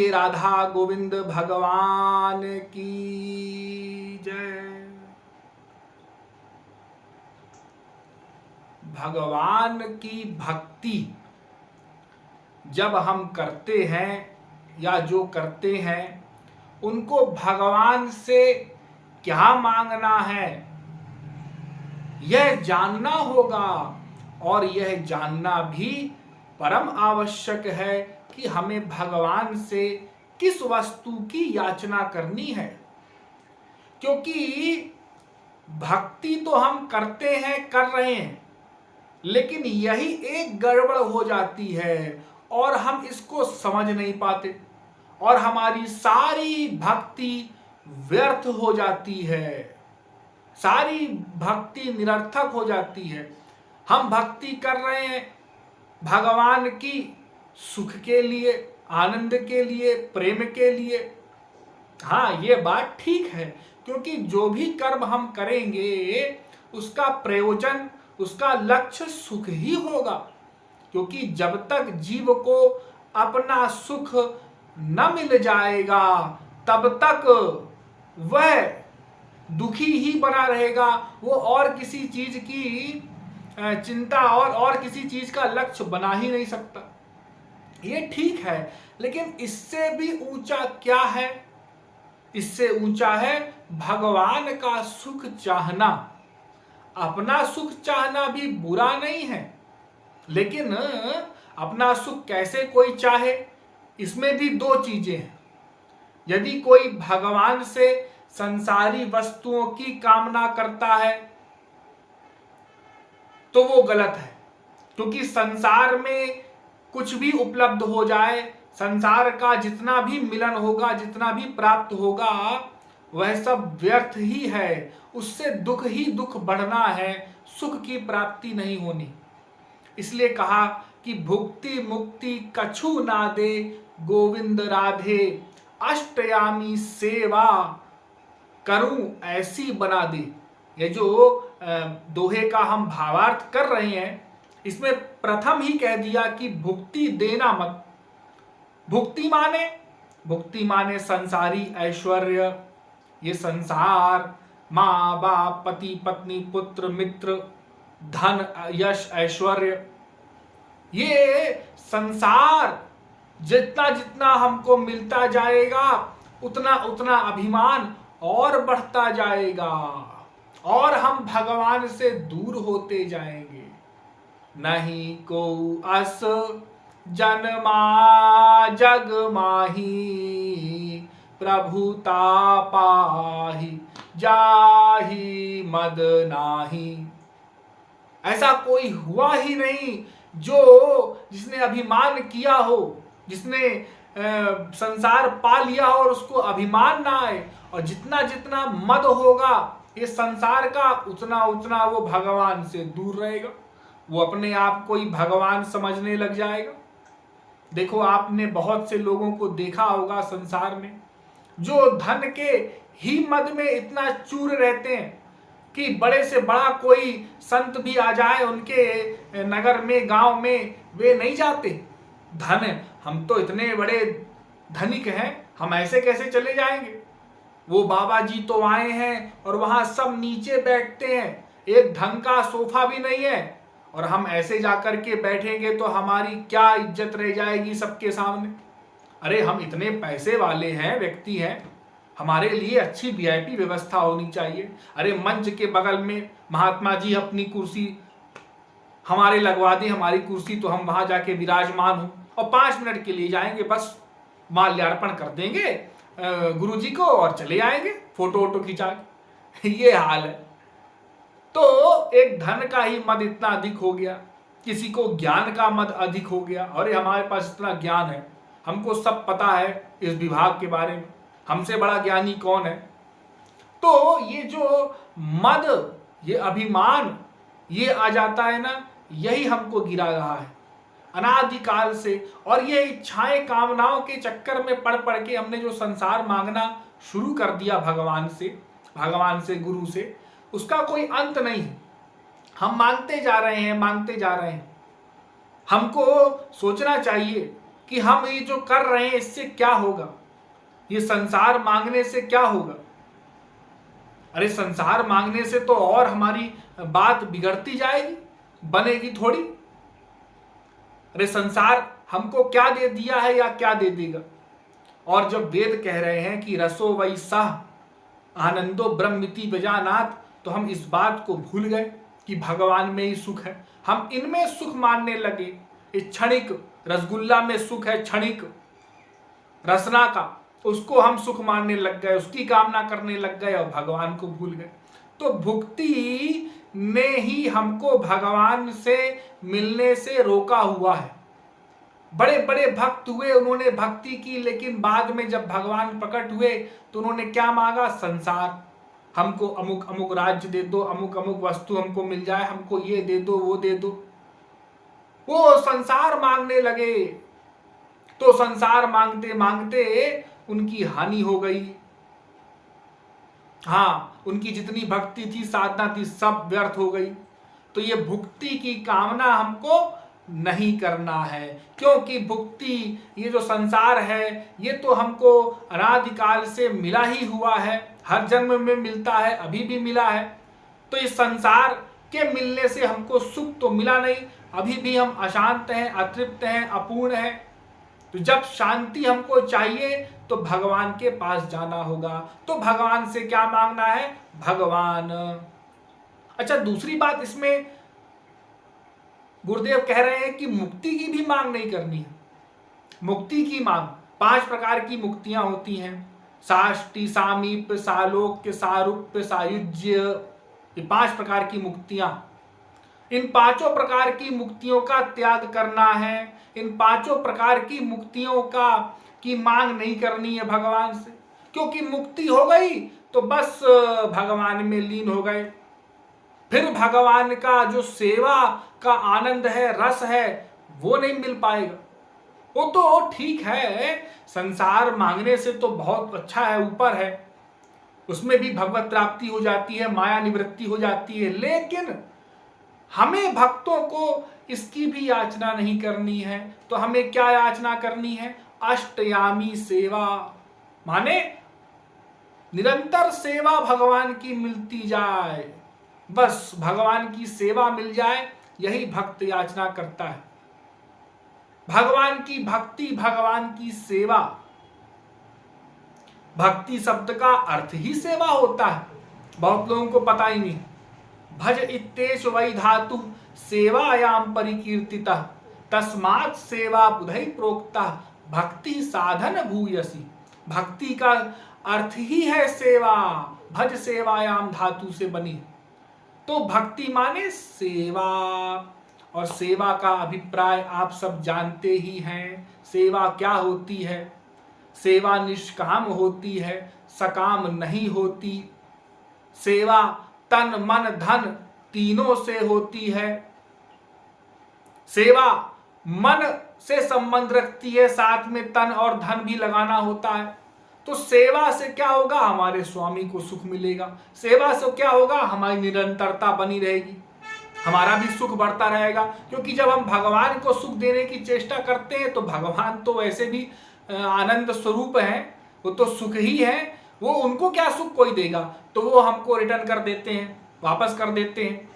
राधा गोविंद भगवान की जय। भगवान की भक्ति जब हम करते हैं या जो करते हैं उनको भगवान से क्या मांगना है यह जानना होगा, और यह जानना भी परम आवश्यक है कि हमें भगवान से किस वस्तु की याचना करनी है। क्योंकि भक्ति तो हम करते हैं, कर रहे हैं, लेकिन यही एक गड़बड़ हो जाती है और हम इसको समझ नहीं पाते और हमारी सारी भक्ति व्यर्थ हो जाती है, सारी भक्ति निरर्थक हो जाती है। हम भक्ति कर रहे हैं भगवान की सुख के लिए, आनंद के लिए, प्रेम के लिए। हाँ, ये बात ठीक है, क्योंकि जो भी कर्म हम करेंगे उसका प्रयोजन, उसका लक्ष्य सुख ही होगा। क्योंकि जब तक जीव को अपना सुख न मिल जाएगा तब तक वह दुखी ही बना रहेगा। वो और किसी चीज की चिंता और किसी चीज का लक्ष्य बना ही नहीं सकता। ये ठीक है, लेकिन इससे भी ऊंचा क्या है? इससे ऊंचा है भगवान का सुख चाहना। अपना सुख चाहना भी बुरा नहीं है, लेकिन अपना सुख कैसे कोई चाहे, इसमें भी दो चीजें हैं। यदि कोई भगवान से संसारी वस्तुओं की कामना करता है तो वो गलत है, क्योंकि संसार में कुछ भी उपलब्ध हो जाए, संसार का जितना भी मिलन होगा, जितना भी प्राप्त होगा, वह सब व्यर्थ ही है। उससे दुख ही दुख बढ़ना है, सुख की प्राप्ति नहीं होनी। इसलिए कहा कि भुक्ति मुक्ति कछु ना दे, गोविंद राधे अष्टयामी सेवा करूं ऐसी बना दे। ये जो दोहे का हम भावार्थ कर रहे हैं, इसमें प्रथम ही कह दिया कि भुक्ति देना मत। भुक्ति माने संसारी ऐश्वर्य। ये संसार, माँ बाप, पति पत्नी, पुत्र मित्र, धन, यश, ऐश्वर्य, ये संसार जितना जितना हमको मिलता जाएगा उतना उतना अभिमान और बढ़ता जाएगा और हम भगवान से दूर होते जाएंगे। नहीं को अस जन्मा जग माही, प्रभुता पाही जाही मद नाही। ऐसा कोई हुआ ही नहीं जिसने अभिमान किया हो, जिसने संसार पा लिया हो और उसको अभिमान ना आए। और जितना जितना मद होगा ये संसार का, उतना उतना वो भगवान से दूर रहेगा। वो अपने आप को ही भगवान समझने लग जाएगा। देखो, आपने बहुत से लोगों को देखा होगा संसार में, जो धन के ही मद में इतना चूर रहते हैं कि बड़े से बड़ा कोई संत भी आ जाए उनके नगर में, गांव में, वे नहीं जाते। धन, हम तो इतने बड़े धनिक हैं, हम ऐसे कैसे चले जाएंगे? वो बाबा जी तो आए हैं और वहां सब नीचे बैठते हैं, एक ढंग का सोफा भी नहीं है, और हम ऐसे जाकर के बैठेंगे तो हमारी क्या इज्जत रह जाएगी सबके सामने। अरे, हम इतने पैसे वाले हैं, व्यक्ति हैं, हमारे लिए अच्छी वीआईपी व्यवस्था होनी चाहिए। अरे, मंच के बगल में महात्मा जी अपनी कुर्सी हमारे लगवा दें, हमारी कुर्सी, तो हम वहां जाके विराजमान हो और 5 मिनट के लिए जाएंगे, बस माल्यार्पण कर देंगे गुरुजी को और चले आएंगे फोटो वोटो खिंचा के। ये हाल है। तो एक धन का ही मद इतना अधिक हो गया, किसी को ज्ञान का मद अधिक हो गया। अरे, हमारे पास इतना ज्ञान है, हमको सब पता है इस विभाग के बारे में, हमसे बड़ा ज्ञानी कौन है? तो ये जो मद, ये अभिमान, ये आ जाता है ना, यही हमको गिरा रहा है अनादिकाल से। और ये इच्छाएं, कामनाओं के चक्कर में पड़ पड़ के हमने जो संसार मांगना शुरू कर दिया भगवान से, गुरु से, उसका कोई अंत नहीं है। हम मांगते जा रहे हैं, मांगते जा रहे हैं। हमको सोचना चाहिए कि हम ये जो कर रहे हैं इससे क्या होगा, ये संसार मांगने से क्या होगा। अरे संसार मांगने से तो और हमारी बात बिगड़ती जाएगी, बनेगी थोड़ी। अरे संसार हमको क्या दे दिया है या क्या दे देगा। और जब वेद कह रहे हैं कि रसो वै सह आनंदो ब्रह्मिति बजानात, तो हम इस बात को भूल गए कि भगवान में ही सुख है। हम इनमें सुख मानने लगे। इस क्षणिक रसगुल्ला में सुख है, क्षणिक रसना का, उसको हम सुख मानने लग गए, उसकी कामना करने लग गए और भगवान को भूल गए। तो भुक्ति ने ही हमको भगवान से मिलने से रोका हुआ है। बड़े बड़े भक्त हुए, उन्होंने भक्ति की, लेकिन बाद में जब भगवान प्रकट हुए तो उन्होंने क्या मांगा, संसार। हमको अमुक अमुक राज्य दे दो, अमुक अमुक वस्तु हमको मिल जाए, हमको ये दे दो, वो दे दो। वो संसार मांगने लगे। तो संसार मांगते मांगते उनकी हानि हो गई। हाँ, उनकी जितनी भक्ति थी, साधना थी, सब व्यर्थ हो गई। तो ये भुक्ति की कामना हमको नहीं करना है, क्योंकि भुक्ति, ये जो संसार है, ये तो हमको अनादिकाल से मिला ही हुआ है, हर जन्म में मिलता है, अभी भी मिला है। तो इस संसार के मिलने से हमको सुख तो मिला नहीं, अभी भी हम अशांत हैं, अतृप्त हैं, अपूर्ण हैं। तो जब शांति हमको चाहिए तो भगवान के पास जाना होगा। तो भगवान से क्या मांगना है, भगवान। अच्छा, दूसरी बात इसमें गुरुदेव कह रहे हैं कि मुक्ति की भी मांग नहीं करनी है। मुक्ति की मांग, 5 प्रकार की मुक्तियां होती हैं, साष्टि, सामीप्य, सालोक्य, सारूप्य, सायुज्य, ये 5 प्रकार की मुक्तियां। इन 5 प्रकार की मुक्तियों का त्याग करना है। इन 5 प्रकार की मुक्तियों की मांग नहीं करनी है भगवान से, क्योंकि मुक्ति हो गई तो बस भगवान में लीन हो गए। फिर भगवान का जो सेवा का आनंद है, रस है, वो नहीं मिल पाएगा। वो तो ठीक है, संसार मांगने से तो बहुत अच्छा है, ऊपर है, उसमें भी भगवत प्राप्ति हो जाती है, माया निवृत्ति हो जाती है। लेकिन हमें भक्तों को इसकी भी याचना नहीं करनी है। तो हमें क्या याचना करनी है, अष्टयामी सेवा, माने निरंतर सेवा भगवान की मिलती जाए, बस भगवान की सेवा मिल जाए, यही भक्त याचना करता है। भगवान की भक्ति, भगवान की सेवा। भक्ति शब्द का अर्थ ही सेवा होता है, बहुत लोगों को पता ही नहीं। भज इत्तेष वै धातु सेवायाम परिकीर्तितः, तस्मात् सेवा बुधै प्रोक्ता भक्ति साधन भूयसी। भक्ति का अर्थ ही है सेवा, भज सेवायाम धातु से बनी। तो भक्ति माने सेवा, और सेवा का अभिप्राय आप सब जानते ही हैं। सेवा क्या होती है, सेवा निष्काम होती है, सकाम नहीं होती। सेवा तन मन धन तीनों से होती है। सेवा मन से संबंध रखती है, साथ में तन और धन भी लगाना होता है। तो सेवा से क्या होगा, हमारे स्वामी को सुख मिलेगा। सेवा से क्या होगा, हमारी निरंतरता बनी रहेगी, हमारा भी सुख बढ़ता रहेगा। क्योंकि जब हम भगवान को सुख देने की चेष्टा करते हैं तो भगवान तो वैसे भी आनंद स्वरूप हैं, वो तो सुख ही है। वो उनको क्या सुख कोई देगा, तो वो हमको रिटर्न कर देते हैं, वापस कर देते हैं।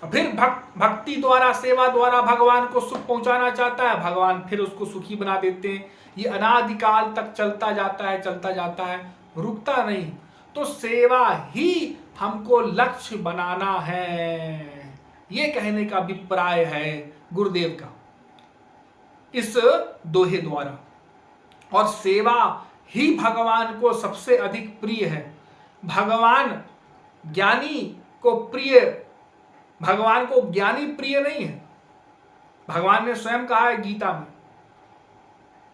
फिर भक्ति द्वारा, सेवा द्वारा भगवान को सुख पहुंचाना चाहता है, भगवान फिर उसको सुखी बना देते हैं। ये अनादिकाल तक चलता जाता है, चलता जाता है, रुकता नहीं। तो सेवा ही हमको लक्ष्य बनाना है, ये कहने का अभिप्राय है गुरुदेव का इस दोहे द्वारा। और सेवा ही भगवान को सबसे अधिक प्रिय है। भगवान ज्ञानी को प्रिय, भगवान को ज्ञानी प्रिय नहीं है। भगवान ने स्वयं कहा है गीता में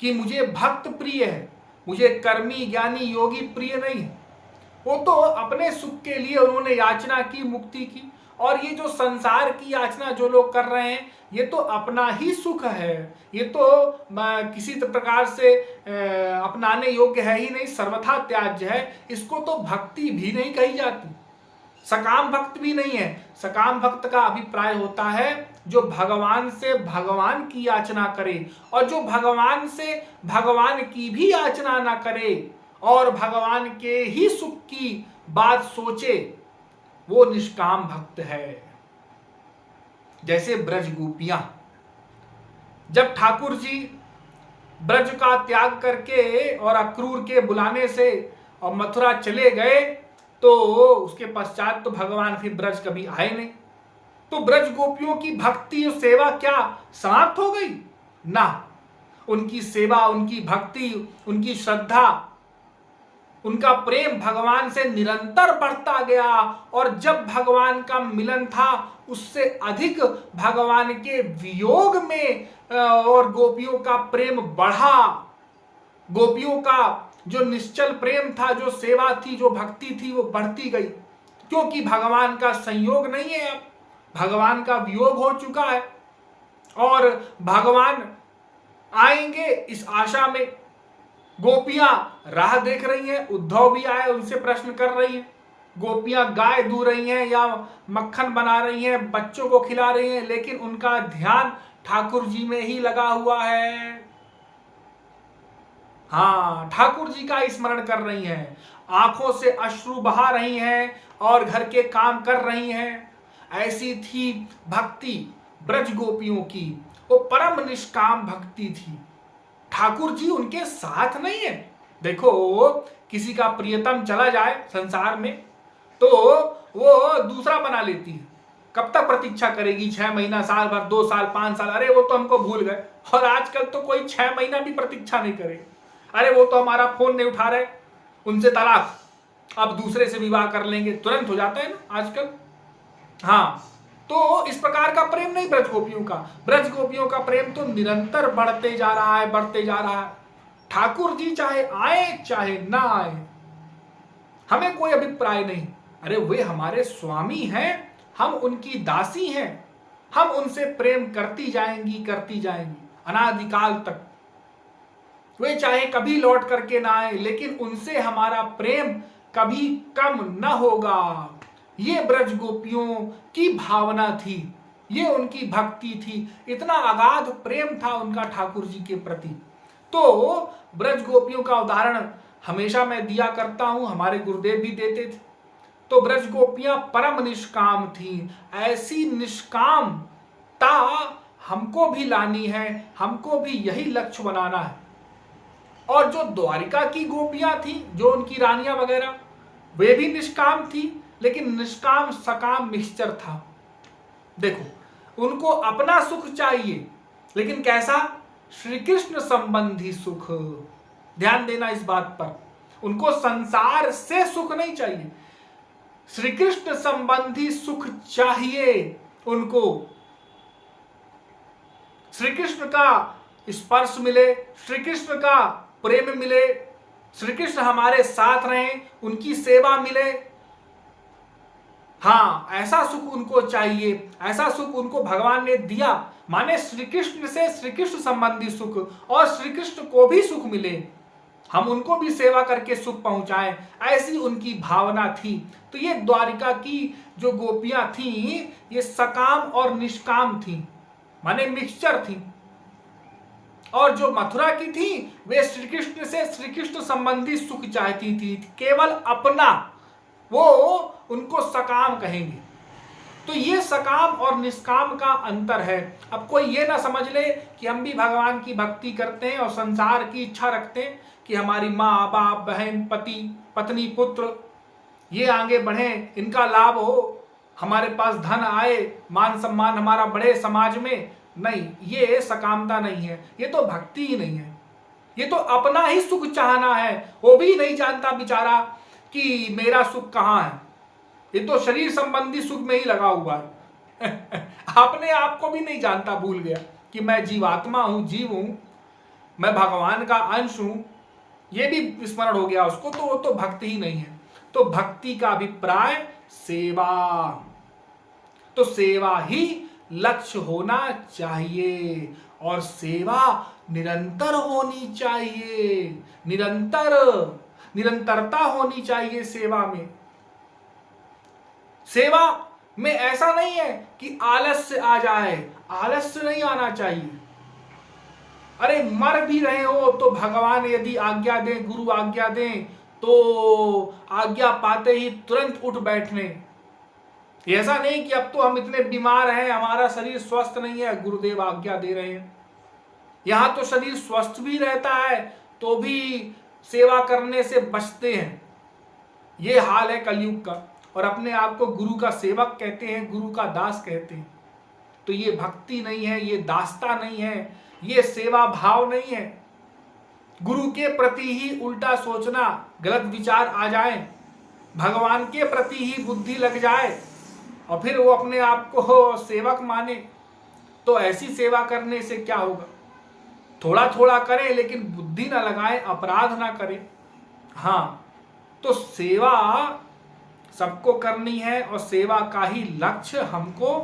कि मुझे भक्त प्रिय है, मुझे कर्मी ज्ञानी योगी प्रिय नहीं है। वो तो अपने सुख के लिए उन्होंने याचना की, मुक्ति की। और ये जो संसार की याचना जो लोग कर रहे हैं, ये तो अपना ही सुख है, ये तो किसी प्रकार से अपनाने योग्य है ही नहीं, सर्वथा त्याज्य है। इसको तो भक्ति भी नहीं कही जाती। सकाम भक्त भी नहीं है। सकाम भक्त का अभिप्राय होता है जो भगवान से भगवान की याचना करे और जो भगवान से भगवान की भी याचना ना करे और भगवान के ही सुख की बात सोचे, वो निष्काम भक्त है। जैसे ब्रज गोपियां, जब ठाकुर जी ब्रज का त्याग करके और अक्रूर के बुलाने से और मथुरा चले गए, तो उसके पश्चात तो भगवान फिर ब्रज कभी आए नहीं। तो ब्रज गोपियों की भक्ति और सेवा क्या समाप्त हो गई? ना, उनकी सेवा, उनकी भक्ति, उनकी श्रद्धा, उनका प्रेम भगवान से निरंतर बढ़ता गया और जब भगवान का मिलन था उससे अधिक भगवान के वियोग में और गोपियों का प्रेम बढ़ा। गोपियों का जो निश्चल प्रेम था, जो सेवा थी, जो भक्ति थी, वो बढ़ती गई, क्योंकि भगवान का संयोग नहीं है, अब भगवान का वियोग हो चुका है और भगवान आएंगे इस आशा में गोपियां राह देख रही हैं। उद्धव भी आए, उनसे प्रश्न कर रही हैं। गोपियां गाय दूह रही हैं या मक्खन बना रही हैं, बच्चों को खिला रही हैं, लेकिन उनका ध्यान ठाकुर जी में ही लगा हुआ है। हाँ, ठाकुर जी का स्मरण कर रही हैं, आंखों से अश्रु बहा रही हैं और घर के काम कर रही हैं। ऐसी थी भक्ति ब्रज गोपियों की, वो परम निष्काम भक्ति थी। ठाकुर जी उनके साथ नहीं है। देखो, किसी का प्रियतम चला जाए संसार में तो वो दूसरा बना लेती है। कब तक प्रतीक्षा करेगी? 6 महीना, साल भर, 2 साल, 5 साल, अरे वो तो हमको भूल गए। और आजकल तो कोई 6 महीना भी प्रतीक्षा नहीं करे, अरे वो तो हमारा फोन नहीं उठा रहे, उनसे तलाक, अब दूसरे से विवाह कर लेंगे, तुरंत हो जाता है ना आजकल। हाँ, तो इस प्रकार का प्रेम नहीं ब्रज गोपियों का। ब्रज गोपियों का प्रेम तो निरंतर बढ़ते जा रहा है, बढ़ते जा रहा है। ठाकुर जी चाहे आए चाहे ना आए, हमें कोई अभिप्राय नहीं। अरे वे हमारे स्वामी हैं, हम उनकी दासी हैं, हम उनसे प्रेम करती जाएंगी, करती जाएंगी अनादिकाल तक। वे चाहे कभी लौट करके ना आए, लेकिन उनसे हमारा प्रेम कभी कम न होगा। ये ब्रज गोपियों की भावना थी, ये उनकी भक्ति थी, इतना अगाध प्रेम था उनका ठाकुर जी के प्रति। तो ब्रज गोपियों का उदाहरण हमेशा मैं दिया करता हूं, हमारे गुरुदेव भी देते थे। तो ब्रज गोपियां परम निष्काम थी। ऐसी निष्कामता हमको भी लानी है, हमको भी यही लक्ष्य बनाना है। और जो द्वारिका की गोपियां थी, जो उनकी रानियां वगैरह, वे भी निष्काम थी, लेकिन निष्काम सकाम मिक्सचर था। देखो, उनको अपना सुख चाहिए, लेकिन कैसा? श्री कृष्ण संबंधी सुख। ध्यान देना इस बात पर, उनको संसार से सुख नहीं चाहिए, श्री कृष्ण संबंधी सुख चाहिए उनको। श्री कृष्ण का स्पर्श मिले, श्री कृष्ण का प्रेम मिले, श्री कृष्ण हमारे साथ रहें, उनकी सेवा मिले। हाँ, ऐसा सुख उनको चाहिए, ऐसा सुख उनको भगवान ने दिया। माने श्री कृष्ण से श्री कृष्ण संबंधी सुख, और श्री कृष्ण को भी सुख मिले, हम उनको भी सेवा करके सुख पहुंचाएं, ऐसी उनकी भावना थी। तो ये द्वारिका की जो गोपियां थी, ये सकाम और निष्काम थी, माने मिक्सचर थी। और जो मथुरा की थी, वे श्री कृष्ण से श्री कृष्ण संबंधी सुख चाहती थी, केवल अपना, वो उनको सकाम कहेंगे। तो ये सकाम और निष्काम का अंतर है। अब कोई ये ना समझ ले कि हम भी भगवान की भक्ति करते हैं और संसार की इच्छा रखते हैं कि हमारी माँ बाप बहन पति पत्नी पुत्र ये आगे बढ़े, इनका लाभ हो, हमारे पास धन आए, मान सम्मान हमारा बढ़े समाज में। नहीं, ये सकामता नहीं है, ये तो भक्ति ही नहीं है, ये तो अपना ही सुख चाहना है। वो भी नहीं जानता बेचारा कि मेरा सुख कहाँ है, ये तो शरीर संबंधी सुख में ही लगा हुआ है। अपने आप को भी नहीं जानता, भूल गया कि मैं जीवात्मा हूं, जीव हूं, मैं भगवान का अंश हूं, ये भी स्मरण हो गया उसको। तो वो तो भक्ति ही नहीं है। तो भक्ति का अभिप्राय सेवा, तो सेवा ही लक्ष्य होना चाहिए और सेवा निरंतर होनी चाहिए, निरंतरता होनी चाहिए सेवा में। सेवा में ऐसा नहीं है कि आलस्य आ जाए, आलस्य नहीं आना चाहिए। अरे मर भी रहे हो तो भगवान यदि आज्ञा दें, गुरु आज्ञा दें, तो आज्ञा पाते ही तुरंत उठ बैठने। ऐसा नहीं कि अब तो हम इतने बीमार हैं, हमारा शरीर स्वस्थ नहीं है, गुरुदेव आज्ञा दे रहे हैं। यहां तो शरीर स्वस्थ भी रहता है तो भी सेवा करने से बचते हैं। ये हाल है कलयुग का। और अपने आप को गुरु का सेवक कहते हैं, गुरु का दास कहते हैं। तो ये भक्ति नहीं है, ये दासता नहीं है, ये सेवा भाव नहीं है। गुरु के प्रति ही उल्टा सोचना, गलत विचार आ जाए, भगवान के प्रति ही बुद्धि लग जाए और फिर वो अपने आप को सेवक माने, तो ऐसी सेवा करने से क्या होगा? थोड़ा थोड़ा करें लेकिन बुद्धि ना लगाएं, अपराध ना करें। हाँ, तो सेवा सबको करनी है और सेवा का ही लक्ष्य हमको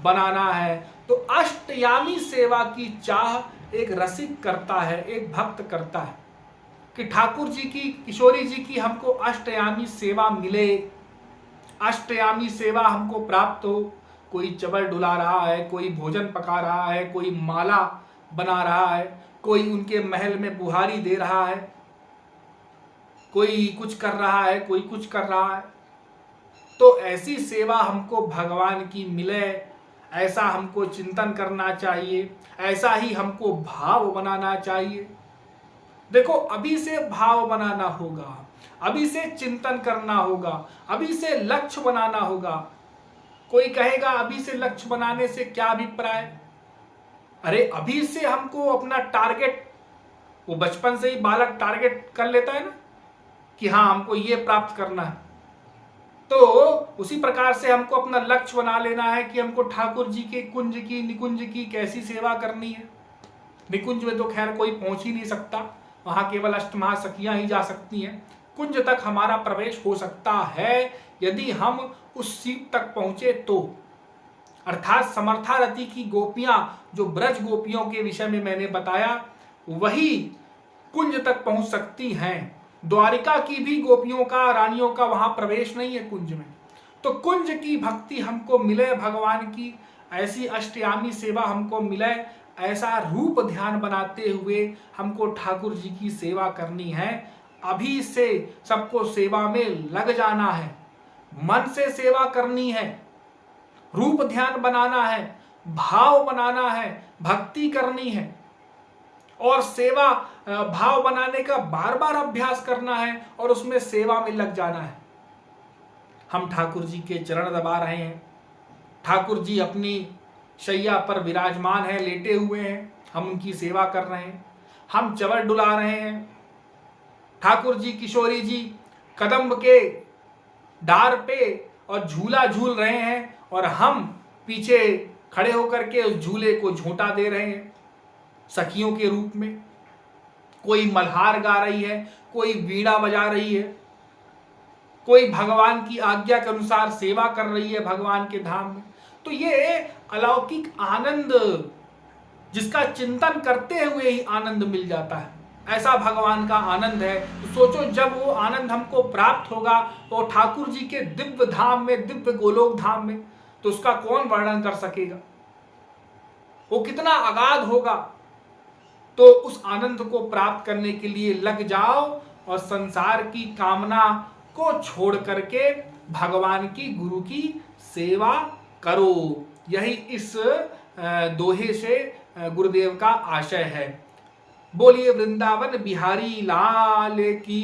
बनाना है। तो अष्टयामी सेवा की चाह एक रसिक करता है, एक भक्त करता है कि ठाकुर जी की, किशोरी जी की हमको अष्टयामी सेवा मिले, अष्टयामी सेवा हमको प्राप्त हो। कोई चवर डुला रहा है, कोई भोजन पका रहा है, कोई माला बना रहा है, कोई उनके महल में बुहारी दे रहा है, कोई कुछ कर रहा है, कोई कुछ कर रहा है। तो ऐसी सेवा हमको भगवान की मिले, ऐसा हमको चिंतन करना चाहिए, ऐसा ही हमको भाव बनाना चाहिए। देखो, अभी से भाव बनाना होगा, अभी से चिंतन करना होगा, अभी से लक्ष्य बनाना होगा। कोई कहेगा अभी से लक्ष्य बनाने से क्या अभिप्राय? अरे अभी से हमको अपना टारगेट, वो बचपन से ही बालक टारगेट कर लेता है ना कि हाँ हमको ये प्राप्त करना है, तो उसी प्रकार से हमको अपना लक्ष्य बना लेना है कि हमको ठाकुर जी के कुंज की, निकुंज की कैसी सेवा करनी है। निकुंज में तो खैर कोई पहुंच ही नहीं सकता, वहां केवल अष्टमहासखियां ही जा सकती हैं। कुंज तक हमारा प्रवेश हो सकता है यदि हम उस सीट तक पहुंचे तो, अर्थात समर्थारति की गोपियां, जो ब्रज गोपियों के विषय में मैंने बताया, वही कुंज तक पहुंच सकती हैं। द्वारिका की भी गोपियों का, रानियों का वहां प्रवेश नहीं है कुंज में। तो कुंज की भक्ति हमको मिले भगवान की, ऐसी अष्टयामी सेवा हमको मिले, ऐसा रूप ध्यान बनाते हुए हमको ठाकुर जी की सेवा करनी है। अभी से सबको सेवा में लग जाना है, मन से सेवा करनी है, रूप ध्यान बनाना है, भाव बनाना है, भक्ति करनी है और सेवा भाव बनाने का बार बार अभ्यास करना है और उसमें सेवा में लग जाना है। हम ठाकुर जी के चरण दबा रहे हैं, ठाकुर जी अपनी शैया पर विराजमान है, लेटे हुए हैं, हम उनकी सेवा कर रहे हैं, हम चवर डुला रहे हैं, ठाकुर जी, किशोरी जी कदम्ब के डार पे और झूला झूल रहे हैं और हम पीछे खड़े होकर के उस झूले को झोंटा दे रहे हैं सखियों के रूप में। कोई मल्हार गा रही है, कोई वीणा बजा रही है, कोई भगवान की आज्ञा के अनुसार सेवा कर रही है भगवान के धाम में। तो ये अलौकिक आनंद, जिसका चिंतन करते हुए ही आनंद मिल जाता है, ऐसा भगवान का आनंद है। तो सोचो, जब वो आनंद हमको प्राप्त होगा तो ठाकुर जी के दिव्य धाम में, दिव्य गोलोक धाम में, तो उसका कौन वर्णन कर सकेगा? वो कितना अगाध होगा। तो उस आनंद को प्राप्त करने के लिए लग जाओ और संसार की कामना को छोड़ करके भगवान की, गुरु की सेवा करो। यही इस दोहे से गुरुदेव का आशय है। बोलिए वृंदावन बिहारी लाल की।